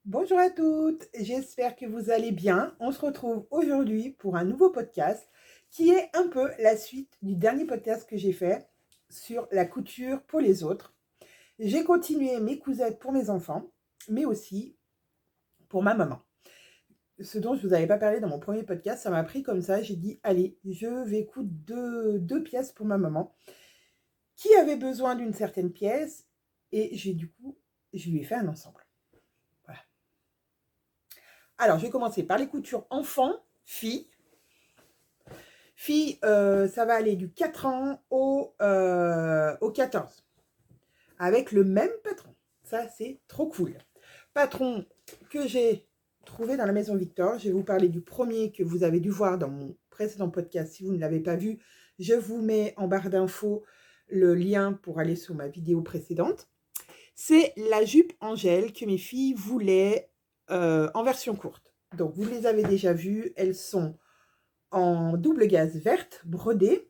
Bonjour à toutes, j'espère que vous allez bien. On se retrouve aujourd'hui pour un nouveau podcast qui est un peu la suite du dernier podcast que j'ai fait sur la couture pour les autres. J'ai continué mes cousettes pour mes enfants, mais aussi pour ma maman. Ce dont je ne vous avais pas parlé dans mon premier podcast, ça m'a pris comme ça. J'ai dit, allez, je vais coudre deux pièces pour ma maman qui avait besoin d'une certaine pièce et je lui ai fait un ensemble. Voilà. Alors, je vais commencer par les coutures enfants-filles. Filles, ça va aller du 4 ans au 14, avec le même patron. Ça, c'est trop cool. Patron que j'ai trouvé dans la maison Victor. Je vais vous parler du premier que vous avez dû voir dans mon précédent podcast. Si vous ne l'avez pas vu, je vous mets en barre d'infos le lien pour aller sur ma vidéo précédente. C'est la jupe Angèle que mes filles voulaient en version courte. Donc, vous les avez déjà vues. Elles sont en double gaze verte, brodée,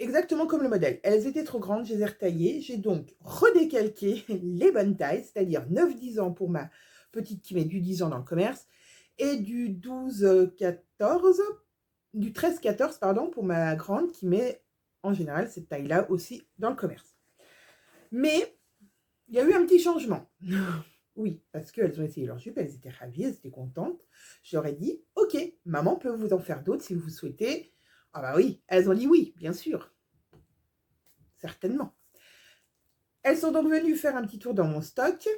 exactement comme le modèle. Elles étaient trop grandes, je les ai retaillées. J'ai donc redécalqué les bonnes tailles, c'est-à-dire 9-10 ans pour ma petite qui met du 10 ans dans le commerce, et du 12-14, du 13-14, pardon, pour ma grande qui met en général cette taille-là aussi dans le commerce. Mais il y a eu un petit changement. Oui, parce qu'elles ont essayé leur jupe, elles étaient ravies, elles étaient contentes. Je leur ai dit, ok, maman peut vous en faire d'autres si vous souhaitez. Ah bah oui, elles ont dit oui, bien sûr. Certainement. Elles sont donc venues faire un petit tour dans mon stock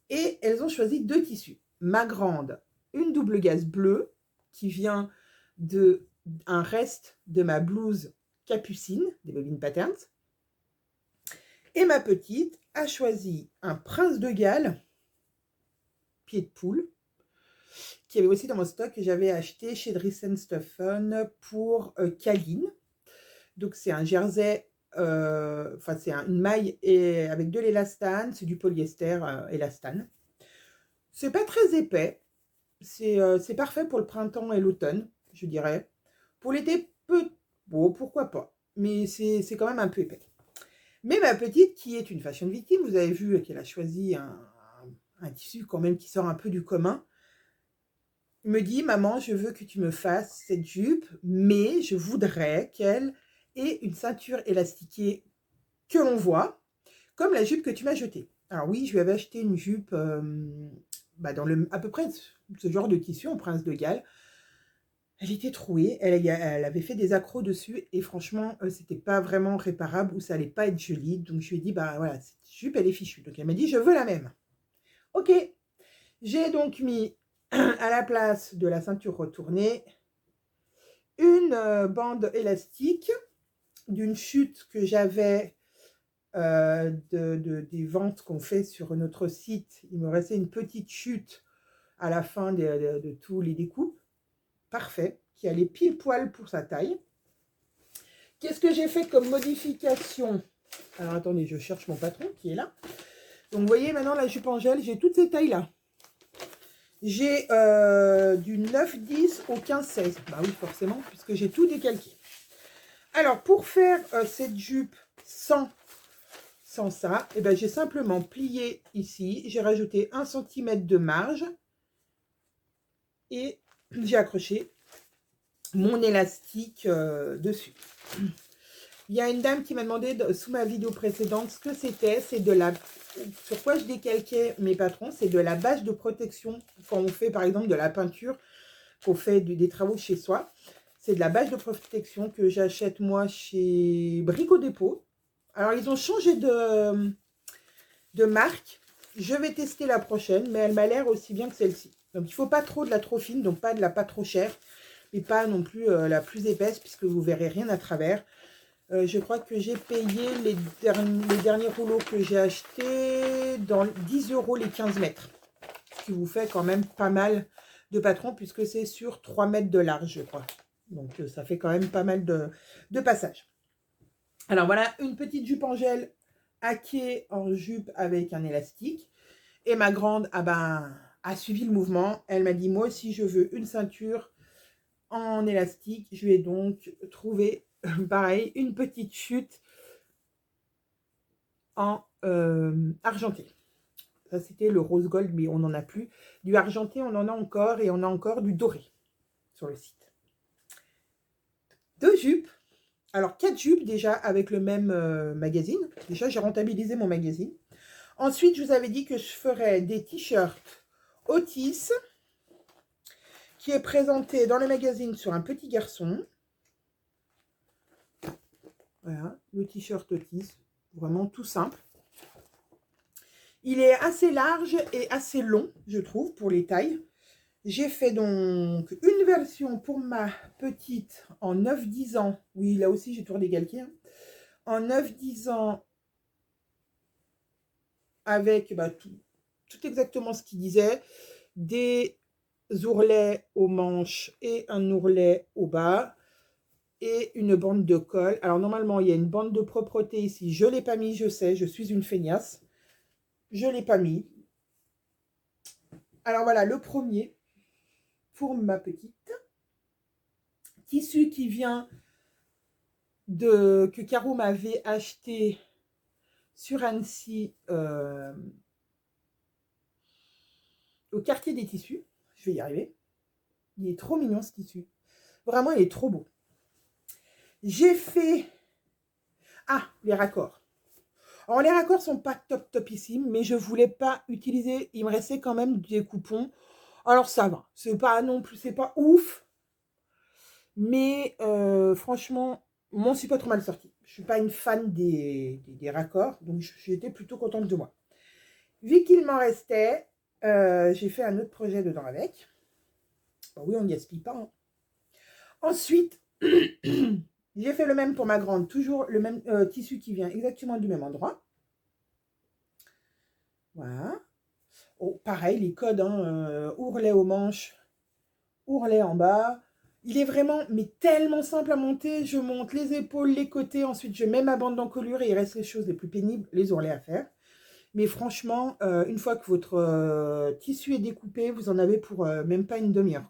et elles ont choisi deux tissus. Ma grande, une double gaze bleue qui vient d'un reste de ma blouse capucine, des Bobine Patterns. Et ma petite a choisi un prince de Galles, pied de poule, qui avait aussi dans mon stock que j'avais acheté chez Dries Stuffen pour Caline. Donc c'est un jersey, c'est une maille avec de l'élastane, c'est du polyester élastane. C'est pas très épais, c'est parfait pour le printemps et l'automne, je dirais. Pour l'été, bon, pourquoi pas, mais c'est quand même un peu épais. Mais ma petite, qui est une fashion victime, vous avez vu qu'elle a choisi un tissu quand même qui sort un peu du commun, me dit, maman, je veux que tu me fasses cette jupe, mais je voudrais qu'elle ait une ceinture élastiquée que l'on voit, comme la jupe que tu m'as jetée. Alors oui, je lui avais acheté une jupe dans à peu près ce genre de tissu en prince de Galles. Elle était trouée, elle avait fait des accros dessus et franchement, c'était pas vraiment réparable ou ça allait pas être joli. Donc je lui ai dit, bah voilà, cette jupe, elle est fichue. Donc elle m'a dit, je veux la même. Ok, j'ai donc mis à la place de la ceinture retournée une bande élastique d'une chute que j'avais des ventes qu'on fait sur notre site. Il me restait une petite chute à la fin de tous les découpes. Parfait, qui allait pile poil pour sa taille. Qu'est-ce que j'ai fait comme modification? Alors attendez, je cherche mon patron qui est là. Donc vous voyez maintenant la jupe Angèle, j'ai toutes ces tailles-là. J'ai du 9-10 au 15-16. Bah oui, forcément, puisque j'ai tout décalqué. Alors, pour faire cette jupe sans ça, eh ben, j'ai simplement plié ici. J'ai rajouté 1 cm de marge. Et j'ai accroché mon élastique dessus. Il y a une dame qui m'a demandé sous ma vidéo précédente ce que c'était. C'est de la... Sur quoi je décalquais mes patrons, c'est de la bâche de protection. Quand on fait par exemple de la peinture, qu'on fait des travaux chez soi. C'est de la bâche de protection que j'achète moi chez Brico Dépôt. Alors ils ont changé de marque. Je vais tester la prochaine, mais elle m'a l'air aussi bien que celle-ci. Donc il ne faut pas trop de la trop fine, donc pas de la pas trop chère, mais pas non plus la plus épaisse, puisque vous ne verrez rien à travers. Je crois que j'ai payé les derniers rouleaux que j'ai achetés dans 10 € les 15 mètres. Ce qui vous fait quand même pas mal de patrons, puisque c'est sur 3 mètres de large, je crois. Donc ça fait quand même pas mal de passages. Alors voilà, une petite jupe Angèle haquée en jupe avec un élastique. Et ma grande a suivi le mouvement. Elle m'a dit, moi aussi je veux une ceinture en élastique. Je lui ai donc trouvé, pareil, une petite chute en argenté. Ça, c'était le rose gold, mais on n'en a plus. Du argenté, on en a encore, et on a encore du doré sur le site. 2 jupes. Alors, 4 jupes déjà avec le même magazine. Déjà, j'ai rentabilisé mon magazine. Ensuite, je vous avais dit que je ferais des t-shirts Otis, qui est présenté dans le magazine sur un petit garçon. Voilà, le t-shirt Otis. Vraiment tout simple. Il est assez large et assez long, je trouve, pour les tailles. J'ai fait donc une version pour ma petite en 9-10 ans. Oui, là aussi, j'ai toujours décalqué. Hein. En 9-10 ans, avec tout exactement ce qu'il disait. Des ourlets aux manches et un ourlet au bas. Et une bande de colle. Alors, normalement, il y a une bande de propreté ici. Je ne l'ai pas mis, je sais, je suis une feignasse. Je ne l'ai pas mis. Alors, voilà, le premier pour ma petite. Tissu qui vient que Caro m'avait acheté sur Annecy au quartier des tissus. Je vais y arriver. Il est trop mignon ce tissu. Vraiment, il est trop beau. J'ai fait... Ah, les raccords. Alors, les raccords sont pas topissimes, mais je voulais pas utiliser... Il me restait quand même des coupons. Alors, ça va. C'est pas non plus... C'est pas ouf. Mais franchement, moi, je suis pas trop mal sortie. Je suis pas une fan des raccords, donc j'étais plutôt contente de moi. Vu qu'il m'en restait, j'ai fait un autre projet dedans avec. Bon, oui, on ne gaspille pas. Hein. Ensuite, j'ai fait le même pour ma grande, toujours le même tissu qui vient exactement du même endroit. Voilà. Oh, pareil, les codes, hein, ourlet aux manches, ourlet en bas. Il est vraiment, mais tellement simple à monter. Je monte les épaules, les côtés. Ensuite, je mets ma bande d'encolure et il reste les choses les plus pénibles, les ourlets à faire. Mais franchement, une fois que votre tissu est découpé, vous en avez pour même pas une demi-heure.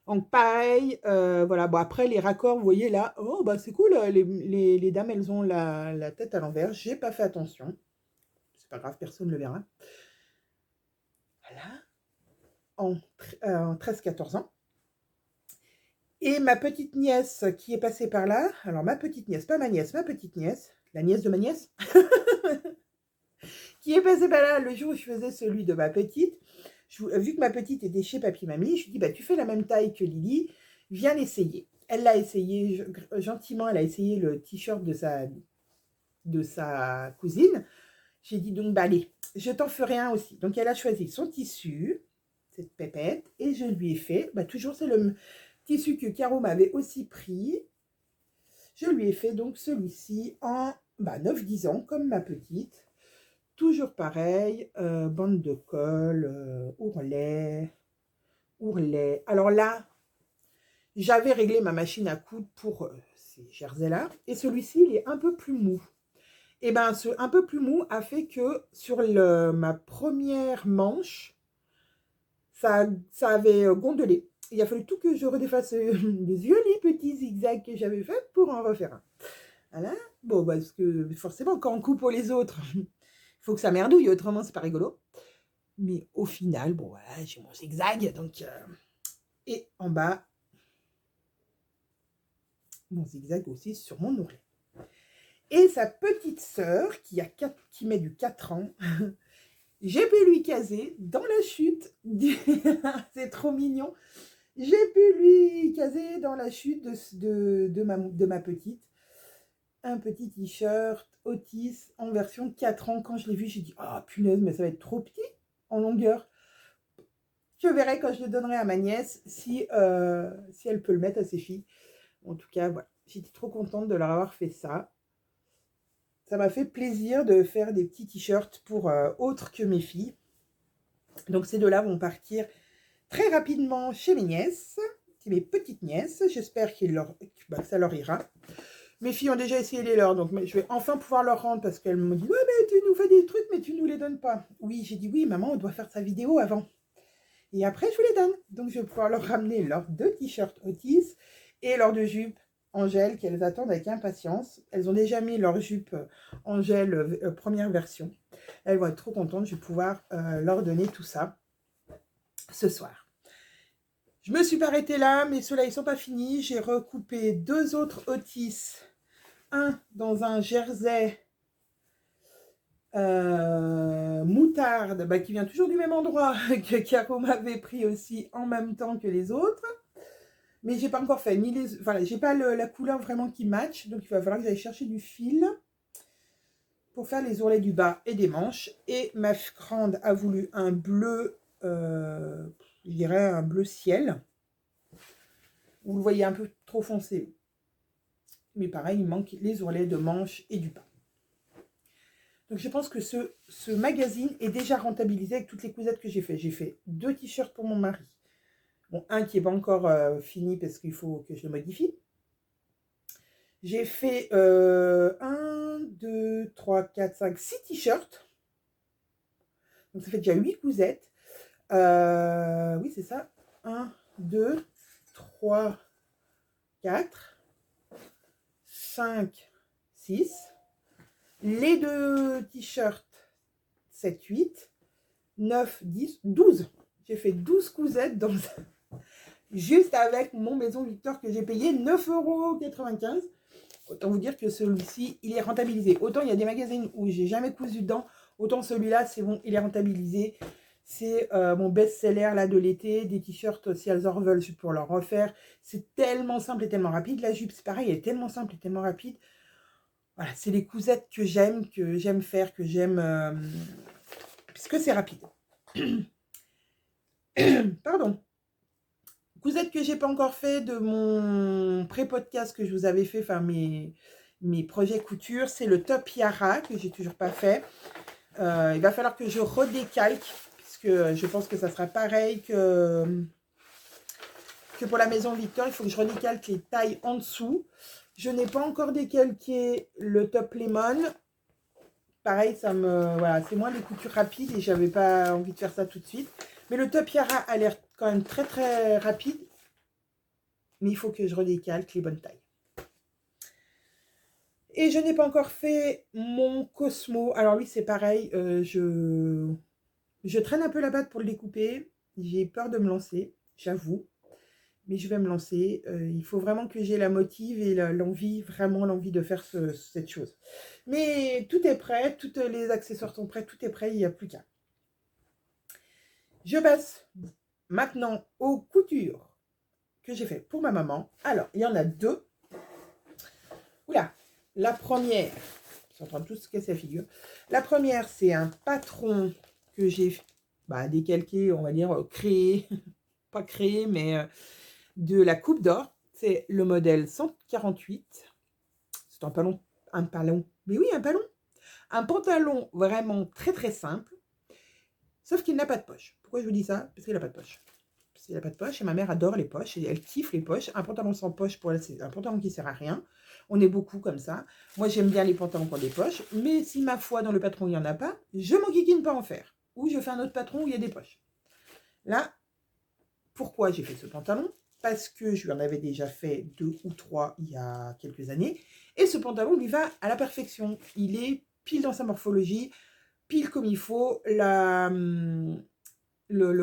Donc, pareil, voilà. Bon, après, les raccords, vous voyez là, oh, bah c'est cool. Les dames, elles ont la tête à l'envers. J'ai pas fait attention. C'est pas grave, personne ne le verra. Voilà. En 13-14 ans. Et ma petite nièce qui est passée par là, alors ma petite nièce, pas ma nièce, ma petite nièce, la nièce de ma nièce, qui est passée par là le jour où je faisais celui de ma petite, vu que ma petite était chez Papy Mamie, je lui dis, bah, tu fais la même taille que Lily, viens l'essayer. Elle l'a essayé, gentiment, elle a essayé le t-shirt de sa cousine. J'ai dit, donc, bah, allez, je t'en ferai un aussi. Donc, elle a choisi son tissu, cette pépette, et je lui ai fait, bah, toujours c'est le tissu que Caro m'avait aussi pris. Je lui ai fait donc celui-ci en 9-10 ans, comme ma petite. Toujours pareil, bande de colle, ourlet. Alors là, j'avais réglé ma machine à coudre pour ces jerseys-là. Et celui-ci, il est un peu plus mou. Et bien, ce un peu plus mou a fait que sur ma première manche, ça avait gondolé. Il a fallu tout que je redéfasse les jolis petits zigzags que j'avais fait pour en refaire un. Voilà. Bon, parce que forcément, quand on coupe pour les autres, il faut que ça merdouille, autrement, c'est pas rigolo. Mais au final, bon, voilà, j'ai mon zigzag. Donc, et en bas, mon zigzag aussi sur mon ourlet. Et sa petite sœur, qui met du 4 ans, j'ai pu lui caser dans la chute. C'est trop mignon. J'ai pu lui caser dans la chute de ma petite un petit t-shirt Otis en version 4 ans. Quand je l'ai vu, j'ai dit, ah, punaise, mais ça va être trop petit en longueur. Je verrai quand je le donnerai à ma nièce si elle peut le mettre à ses filles. En tout cas, voilà. J'étais trop contente de leur avoir fait ça. Ça m'a fait plaisir de faire des petits t-shirts pour autres que mes filles. Donc ces deux-là vont partir très rapidement chez mes nièces. C'est mes petites nièces. J'espère que ça leur ira. Mes filles ont déjà essayé les leurs, donc je vais enfin pouvoir leur rendre parce qu'elles m'ont dit « Ouais, mais tu nous fais des trucs, mais tu nous les donnes pas. » Oui, j'ai dit « Oui, maman, on doit faire sa vidéo avant. » Et après, je vous les donne. Donc, je vais pouvoir leur ramener leurs 2 t-shirts Otis et leurs 2 jupes Angèle qu'elles attendent avec impatience. Elles ont déjà mis leur jupe Angèle première version. Elles vont être trop contentes. Je vais pouvoir leur donner tout ça ce soir. Je me suis pas arrêtée là, mais ceux-là, ils sont pas finis. J'ai recoupé 2 autres Otis. Un dans un jersey moutarde, qui vient toujours du même endroit que Caro m'avait pris aussi en même temps que les autres. Mais j'ai pas encore fait, ni les, voilà, j'ai pas la couleur vraiment qui match, donc il va falloir que j'aille chercher du fil pour faire les ourlets du bas et des manches. Et ma grande a voulu un bleu, je dirais un bleu ciel. Vous le voyez un peu trop foncé. Mais pareil, il manque les ourlets de manches et du bas. Donc je pense que ce magazine est déjà rentabilisé avec toutes les cousettes que j'ai fait. J'ai fait 2 t-shirts pour mon mari. Bon, un qui n'est pas encore fini parce qu'il faut que je le modifie. J'ai fait 1, 2, 3, 4, 5, 6 t-shirts. Donc ça fait déjà 8 cousettes. Oui, c'est ça. 1, 2, 3, 4, 5, 6. Les 2 t-shirts, 7, 8, 9, 10, 12. J'ai fait 12 cousettes dans juste avec mon Maison Victor que j'ai payé 9,95 €. Autant vous dire que celui-ci, il est rentabilisé. Autant il y a des magazines où j'ai jamais cousu dedans, autant celui-là, c'est bon, il est rentabilisé. C'est mon best-seller là de l'été, des t-shirts, si elles en veulent, je peux leur refaire. C'est tellement simple et tellement rapide. La jupe, c'est pareil, elle est tellement simple et tellement rapide. Voilà, c'est les cousettes que j'aime faire, que j'aime, puisque c'est rapide. Pardon. Cousettes que j'ai pas encore fait de mon pré-podcast que je vous avais fait, enfin mes projets couture, c'est le top Yara que j'ai toujours pas fait. Il va falloir que je redécalque, puisque je pense que ça sera pareil que pour la Maison Victor. Il faut que je redécalque les tailles en dessous. Je n'ai pas encore décalqué le top Lemon. Pareil, ça me voilà, c'est moins des coutures rapides et j'avais pas envie de faire ça tout de suite. Mais le top Yara a l'air quand même très très rapide. Mais il faut que je redécalque les bonnes tailles. Et je n'ai pas encore fait mon Cosmo. Alors lui, c'est pareil. Je traîne un peu la batte pour le découper. J'ai peur de me lancer, j'avoue. Mais je vais me lancer. Il faut vraiment que j'ai la motive et l'envie, vraiment l'envie de faire cette chose. Mais tout est prêt. Tous les accessoires sont prêts. Tout est prêt. Il n'y a plus qu'à. Je passe maintenant aux coutures que j'ai fait pour ma maman. Alors, il y en a 2. Oula, la première, ils sont en train de tous se casser la figure. La première, c'est un patron que j'ai décalqué, on va dire, créé, pas créé, mais de la Coupe d'Or. C'est le modèle 148. C'est un pantalon, mais oui, un pantalon. Un pantalon vraiment très très simple, sauf qu'il n'a pas de poche. Pourquoi je vous dis ça? Parce qu'il n'a pas de poche. Parce qu'il n'a pas de poche, et ma mère adore les poches, et elle kiffe les poches. Un pantalon sans poche, pour elle, c'est un pantalon qui ne sert à rien. On est beaucoup comme ça. Moi, j'aime bien les pantalons qui ont des poches, mais si ma foi, dans le patron, il n'y en a pas, je m'enquiquine pas en faire. Ou je fais un autre patron où il y a des poches. Là, pourquoi j'ai fait ce pantalon? Parce que je lui en avais déjà fait 2 ou 3 il y a quelques années. Et ce pantalon lui va à la perfection. Il est pile dans sa morphologie, pile comme il faut. Le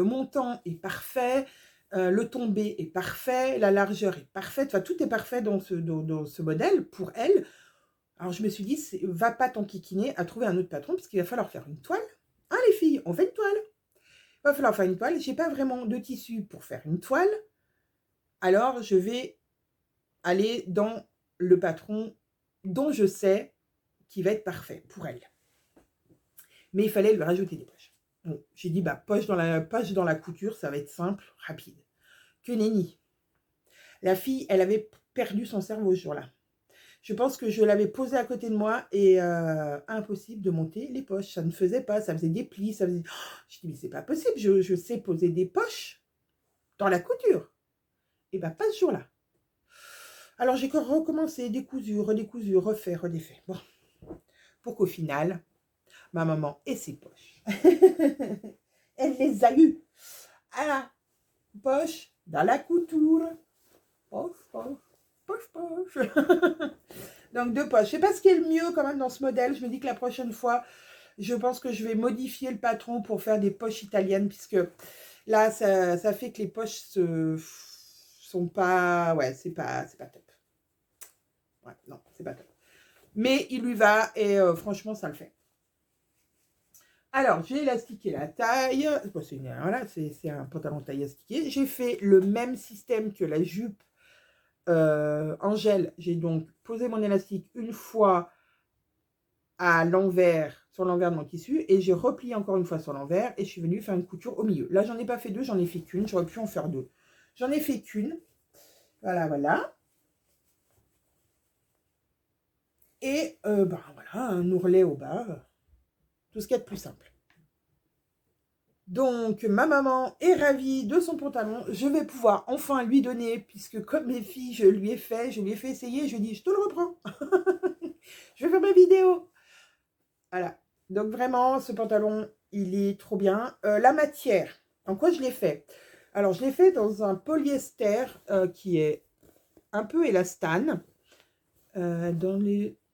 montant est parfait. Le tombé est parfait. La largeur est parfaite. Enfin, tout est parfait dans ce modèle pour elle. Alors, je me suis dit, va pas t'enquiquiner à trouver un autre patron parce qu'il va falloir faire une toile. Hein, les filles, on fait une toile. Il va falloir faire une toile. Je n'ai pas vraiment de tissu pour faire une toile. Alors, je vais aller dans le patron dont je sais qu'il va être parfait pour elle. Mais il fallait lui rajouter des poches. Bon, j'ai dit, poche dans la couture, ça va être simple, rapide. Que nenni. La fille, elle avait perdu son cerveau ce jour-là. Je pense que je l'avais posé à côté de moi et impossible de monter les poches. Ça ne faisait pas, ça faisait des plis, ça faisait... Je dis, mais c'est pas possible, je sais poser des poches dans la couture. Et pas ce jour-là. Alors, j'ai recommencé, décousu, redécousu, refait, redéfait. Bon, pour qu'au final, ma maman ait ses poches. Elle les a eues à la poche, dans la couture. Poche, poche, poche. Donc 2 poches. Je sais pas ce qui est le mieux quand même dans ce modèle. Je me dis que la prochaine fois, je pense que je vais modifier le patron pour faire des poches italiennes, puisque là, ça fait que les poches sont pas... Ouais, c'est pas top. Ouais, non, c'est pas top. Mais il lui va et franchement, ça le fait. Alors, j'ai élastiqué la taille. Bon, voilà, c'est un pantalon taille élastiqué. J'ai fait le même système que la jupe en gel. J'ai donc posé mon élastique une fois à l'envers, sur l'envers de mon tissu, et j'ai replié encore une fois sur l'envers, et je suis venue faire une couture au milieu. Là, j'en ai pas fait 2, j'en ai fait qu'une. J'aurais pu en faire 2. J'en ai fait qu'une. Voilà, voilà. Et ben voilà, un ourlet au bas. Tout ce qu'il y a de plus simple. Donc, ma maman est ravie de son pantalon. Je vais pouvoir enfin lui donner, puisque comme mes filles, je lui ai fait essayer. Je lui ai dit, je te le reprends. Je vais faire ma vidéo. Voilà. Donc, vraiment, ce pantalon, il est trop bien. La matière, en quoi je l'ai fait? Alors, je l'ai fait dans un polyester qui est un peu élastane.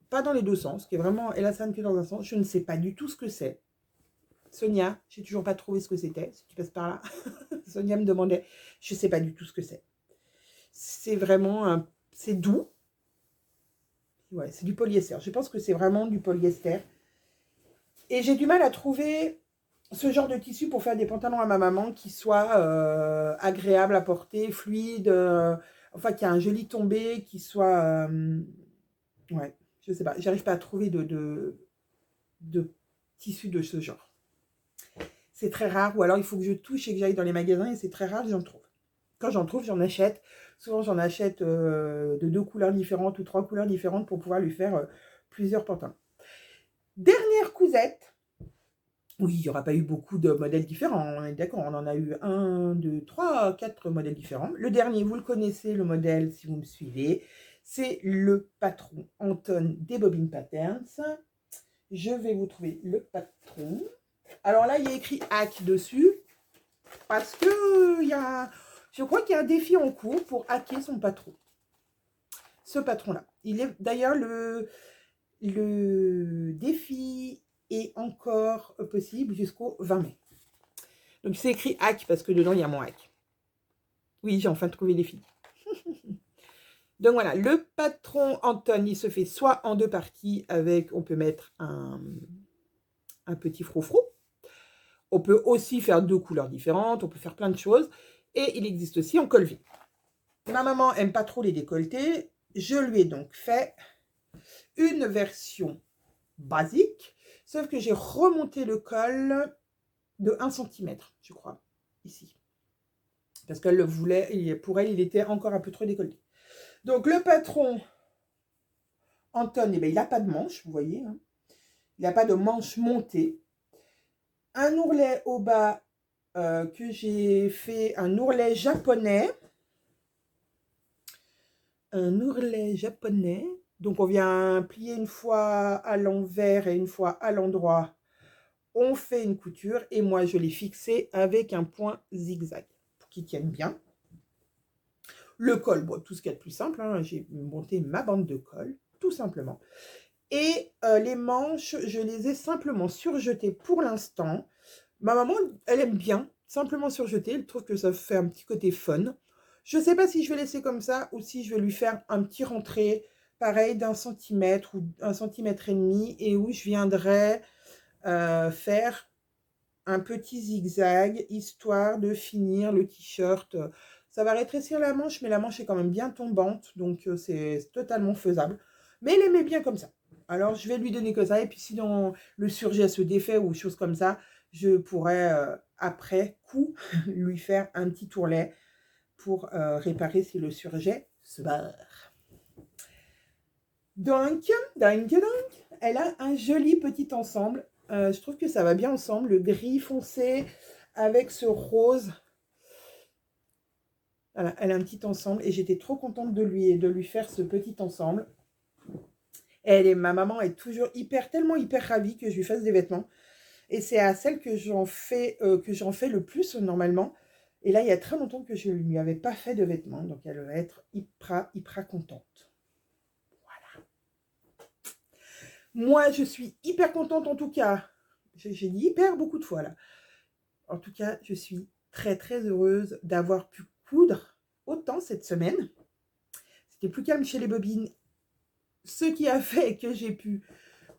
Pas dans les deux sens, qui est vraiment élastane que dans un sens. Je ne sais pas du tout ce que c'est. Sonia, j'ai toujours pas trouvé ce que c'était, si tu passes par là. Sonia me demandait, je sais pas du tout ce que c'est. C'est vraiment c'est doux. Ouais, c'est du polyester. Je pense que c'est vraiment du polyester. Et j'ai du mal à trouver ce genre de tissu pour faire des pantalons à ma maman qui soient agréables à porter, fluides, enfin qui a un joli tombé, qui soit... ouais, je sais pas, j'arrive pas à trouver de tissu de ce genre. C'est très rare, ou alors il faut que je touche et que j'aille dans les magasins, et c'est très rare, j'en trouve. Quand j'en trouve, j'en achète. Souvent, j'en achète de 2 couleurs différentes ou 3 couleurs différentes pour pouvoir lui faire plusieurs pantalons. Dernière cousette. Oui, il n'y aura pas eu beaucoup de modèles différents, on est d'accord, on en a eu 1, 2, 3, 4 modèles différents. Le dernier, vous le connaissez, le modèle, si vous me suivez, c'est le patron Anton des Bobbin Patterns. Je vais vous trouver le patron. Alors là, il y a écrit hack dessus, parce que je crois qu'il y a un défi en cours pour hacker son patron. Ce patron-là. Il est d'ailleurs le défi est encore possible jusqu'au 20 mai. Donc c'est écrit hack parce que dedans il y a mon hack. Oui, j'ai enfin trouvé les filles. Donc voilà, le patron Anton, il se fait soit en 2 parties avec, on peut mettre un petit froufrou. On peut aussi faire 2 couleurs différentes, on peut faire plein de choses. Et il existe aussi en col V. Ma maman aime pas trop les décolletés. Je lui ai donc fait une version basique, sauf que j'ai remonté le col de 1 cm, je crois, ici. Parce qu'elle le voulait, pour elle, il était encore un peu trop décolleté. Donc le patron Anton, eh bien, il n'a pas de manche, vous voyez. Hein. Il n'a pas de manche montée. Un ourlet au bas que j'ai fait, un ourlet japonais. Un ourlet japonais. Donc on vient plier une fois à l'envers et une fois à l'endroit. On fait une couture et moi je l'ai fixé avec un point zigzag pour qu'il tienne bien. Le col, bon, tout ce qu'il y a de plus simple, hein, j'ai monté ma bande de colle, tout simplement. Et les manches, je les ai simplement surjetées pour l'instant. Ma maman, elle aime bien, simplement surjeter, elle trouve que ça fait un petit côté fun. Je ne sais pas si je vais laisser comme ça ou si je vais lui faire un petit rentré, pareil, d'1 centimètre ou 1,5 centimètre, et où je viendrai faire un petit zigzag, histoire de finir le t-shirt. Ça va rétrécir la manche, mais la manche est quand même bien tombante, donc c'est totalement faisable. Mais elle aimait bien comme ça. Alors, je vais lui donner que ça, et puis sinon, le surjet se défait ou chose comme ça, je pourrais, après coup, lui faire un petit ourlet pour réparer si le surjet se barre. Donc, elle a un joli petit ensemble. Je trouve que ça va bien ensemble, le gris foncé avec ce rose. Voilà, elle a un petit ensemble et j'étais trop contente de lui faire ce petit ensemble. Ma maman est toujours tellement hyper ravie que je lui fasse des vêtements. Et c'est à celle que j'en fais le plus normalement. Et là, il y a très longtemps que je ne lui avais pas fait de vêtements, donc elle va être hyper contente. Voilà. Moi, je suis hyper contente en tout cas. J'ai dit hyper beaucoup de fois là. En tout cas, je suis très heureuse d'avoir pu coudre autant cette semaine. C'était plus calme chez les bobines, ce qui a fait que j'ai pu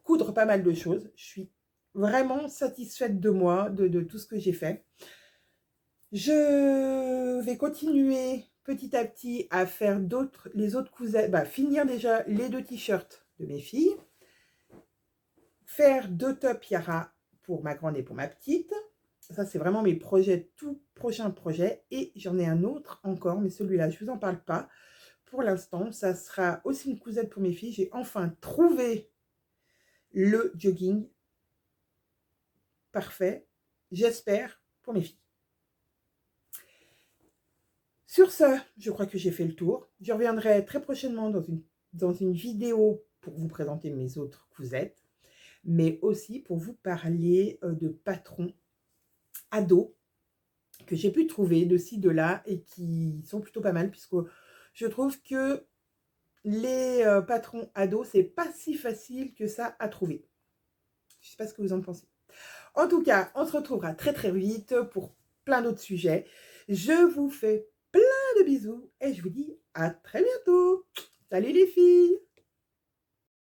coudre pas mal de choses. Je suis vraiment satisfaite de moi, de tout ce que j'ai fait. Je vais continuer petit à petit à faire les autres cousettes, finir déjà les 2 t-shirts de mes filles, faire 2 top Yara pour ma grande et pour ma petite. Ça, c'est vraiment mes projets, tout prochains projets. Et j'en ai un autre encore, mais celui-là, je ne vous en parle pas. Pour l'instant, ça sera aussi une cousette pour mes filles. J'ai enfin trouvé le jogging parfait, j'espère, pour mes filles. Sur ce, je crois que j'ai fait le tour. Je reviendrai très prochainement dans une vidéo pour vous présenter mes autres cousettes, mais aussi pour vous parler de patrons ados que j'ai pu trouver de ci, de là et qui sont plutôt pas mal puisque je trouve que les patrons ados, c'est pas si facile que ça à trouver. Je sais pas ce que vous en pensez. En tout cas, on se retrouvera très vite pour plein d'autres sujets. Je vous fais plein de bisous et je vous dis à très bientôt. Salut les filles!